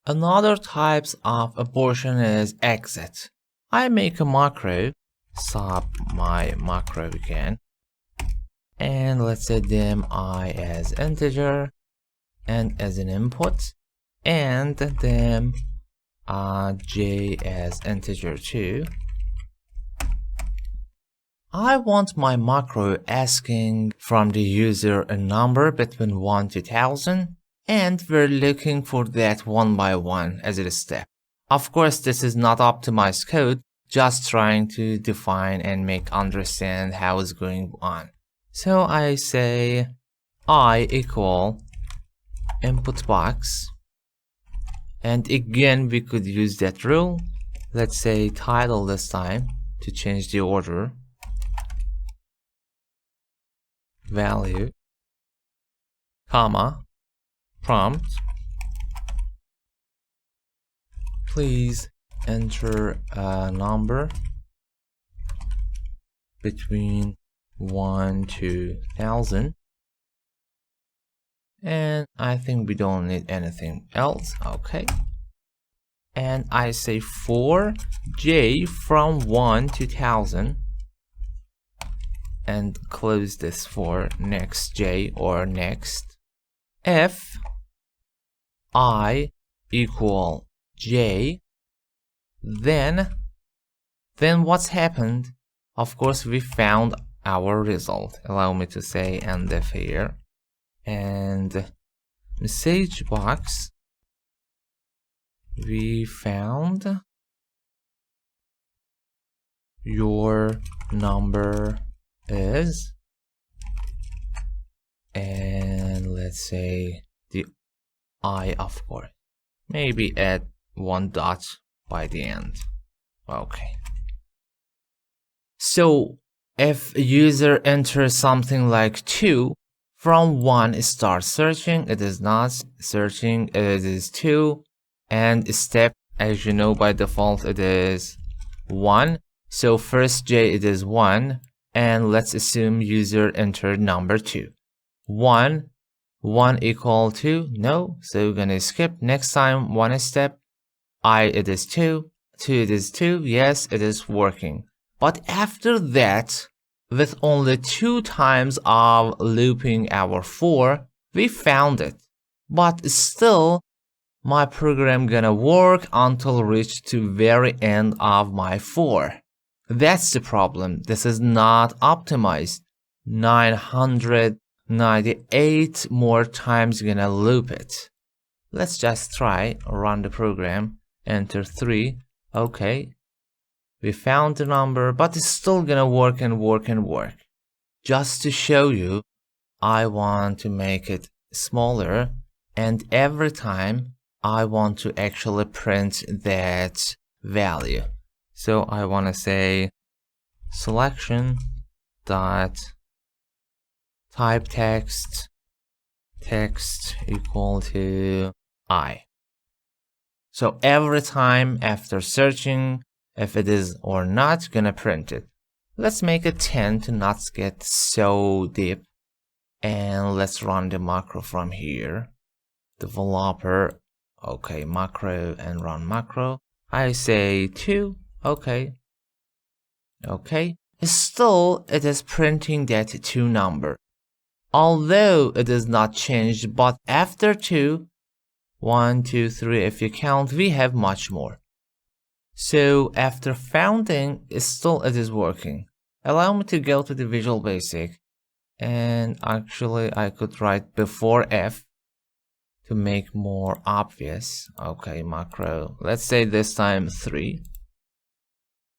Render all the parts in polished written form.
Another types of abortion is exit. I make a macro, sub my macro again, and let's set them I as integer and as an input, and them j as integer too. I want my macro asking from the user a number between 1 to 1000, and we're looking for that one by one as a step. Of course, this is not optimized code, just trying to define and make understand how it's going on. So I say I equal input box, and again we could use that rule. Let's say title this time to change the order. Value, comma, prompt, please enter a number between 1 to 1000, and I think we don't need anything else. Okay, and I say for j from 1 to 1000, and close this for next j or next. If I equal j, then what's happened? Of course, we found our result. Allow me to say endif here, and message box, we found your number is, and let's say the I, of course, maybe add one dot by the end. Okay, so if user enters something like 2, from 1 it starts searching, it is not searching, it is 2, and step, as you know, by default it is 1, so first j it is 1, and let's assume user entered number 2. 1 equal to no, so we're gonna skip. Next time, one step, I it is 2, 2 it is 2, yes, it is working. But after that, with only 2 times of looping our for, we found it. But still, my program gonna work until reach to very end of my for. That's the problem. This is not optimized. 998 more times gonna loop it. Let's just try, run the program, enter 3. Okay, we found the number, but it's still gonna work and work and work. Just to show you, I want to make it smaller, and every time I want to actually print that value. So I want to say selection dot type text equal to I. So every time after searching, if it is or not, gonna print it. Let's make it 10 to not get so deep, and let's run the macro from here. Developer, okay, macro, and run macro. I say 2. Okay. Still, it is printing that 2 number. Although it is not changed, but after 2, 1, 2, 3, if you count, we have much more. So after founding, still it is working. Allow me to go to the Visual Basic, and actually I could write before F to make more obvious. Okay, macro, let's say this time 3.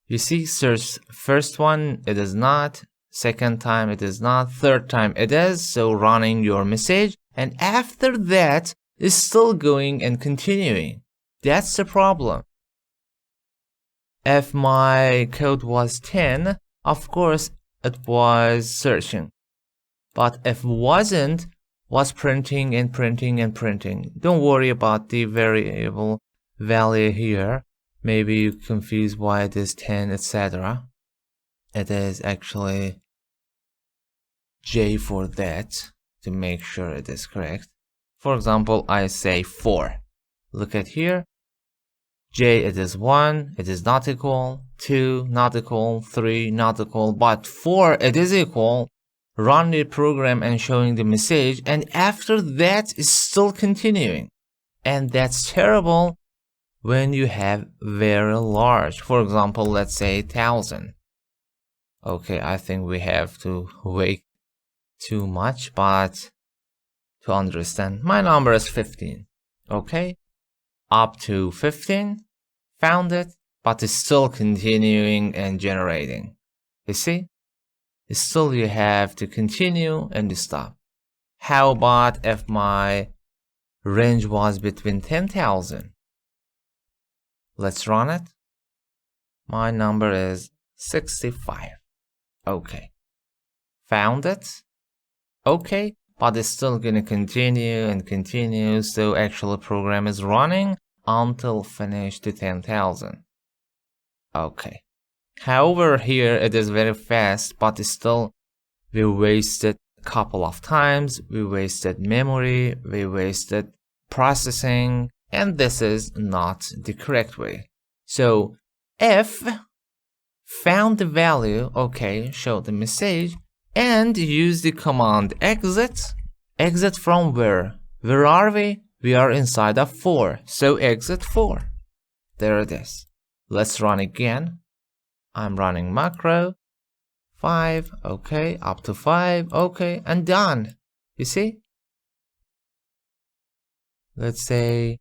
You see, search first one, it is not, second time it is not, third time it is, so running your message, and after that is still going and continuing. That's the problem. If my code was 10, of course it was searching, but if wasn't, was printing and printing and printing. Don't worry about the variable value here. Maybe you confuse why it is 10, etc. It is actually J for that, to make sure it is correct. For example, I say 4. Look at here. J, it is 1, it is not equal, 2, not equal, 3, not equal, but 4, it is equal. Run the program and showing the message, and after that is still continuing. And that's terrible when you have very large, for example, let's say 1000. Okay, I think we have to wait too much, but to understand, my number is 15. Okay, up to 15, found it, but it's still continuing and generating. You see, still you have to continue and stop. How about if my range was between 10,000? Let's run it. My number is 65. Okay, found it. Okay, but it's still gonna continue and continue, so actual program is running until finish to 10,000. Okay, however here it is very fast, but still we wasted a couple of times, we wasted memory, we wasted processing, and this is not the correct way. So if found the value, okay, show the message, and use the command exit. Exit from where? Where are we? We are inside of 4, so exit 4. There it is. Let's run again. I'm running macro. 5, okay, up to 5, okay, and done. You see? Let's say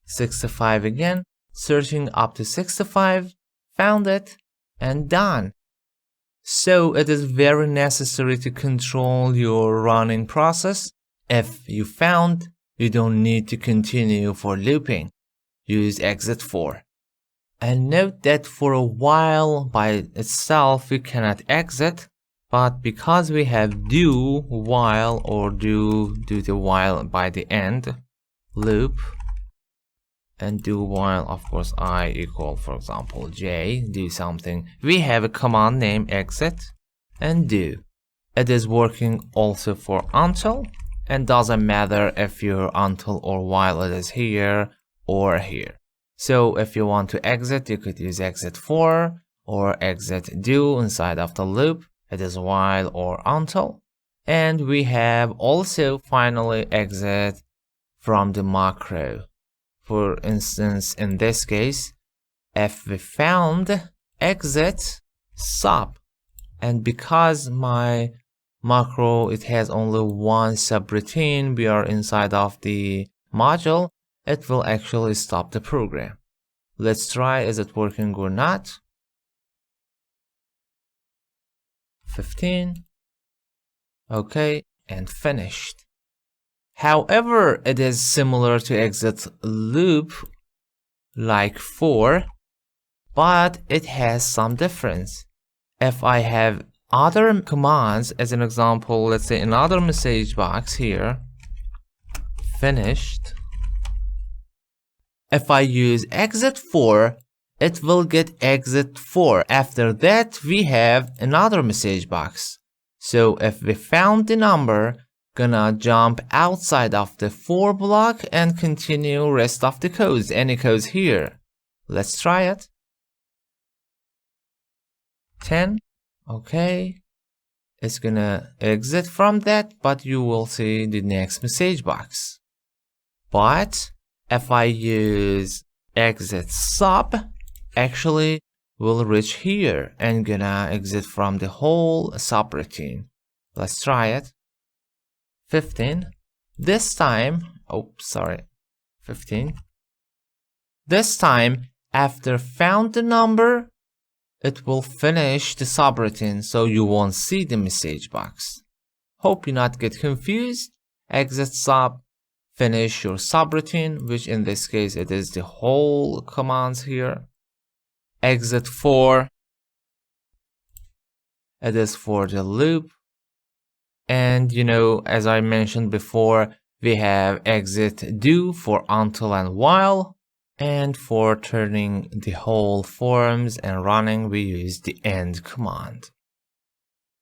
65 again, searching up to 65, found it, and done. So it is very necessary to control your running process. If you found, you don't need to continue for looping. Use exit 4. And note that for a while by itself we cannot exit, but because we have do while or do the while by the end loop, and do while, of course, I equal, for example, j, do something, we have a command name exit and do. It is working also for until, and doesn't matter if your until or while it is here or here. So if you want to exit, you could use exit 4 or exit do inside of the loop. It is while or until. And we have also finally exit from the macro. For instance, in this case, if we found exit sub, and because my macro, it has only one subroutine, we are inside of the module, it will actually stop the program. Let's try, is it working or not? 15. Okay, and finished. However, it is similar to exit loop like 4, but it has some difference. If I have other commands, as an example, let's say another message box here, finished. If I use exit 4, it will get exit 4. After that, we have another message box. So if we found the number, gonna jump outside of the 4 block and continue rest of the codes, any codes here. Let's try it. 10. Okay. It's gonna exit from that, but you will see the next message box. But if I use exit sub, actually will reach here and gonna exit from the whole subroutine. Let's try it. 15. This time, 15. This time, after found the number, it will finish the subroutine, so you won't see the message box. Hope you not get confused. Exit sub, finish your subroutine, which in this case it is the whole commands here. Exit 4, it is for the loop. And you know, as I mentioned before, we have exit do for until and while, and for turning the whole forms and running we use the end command.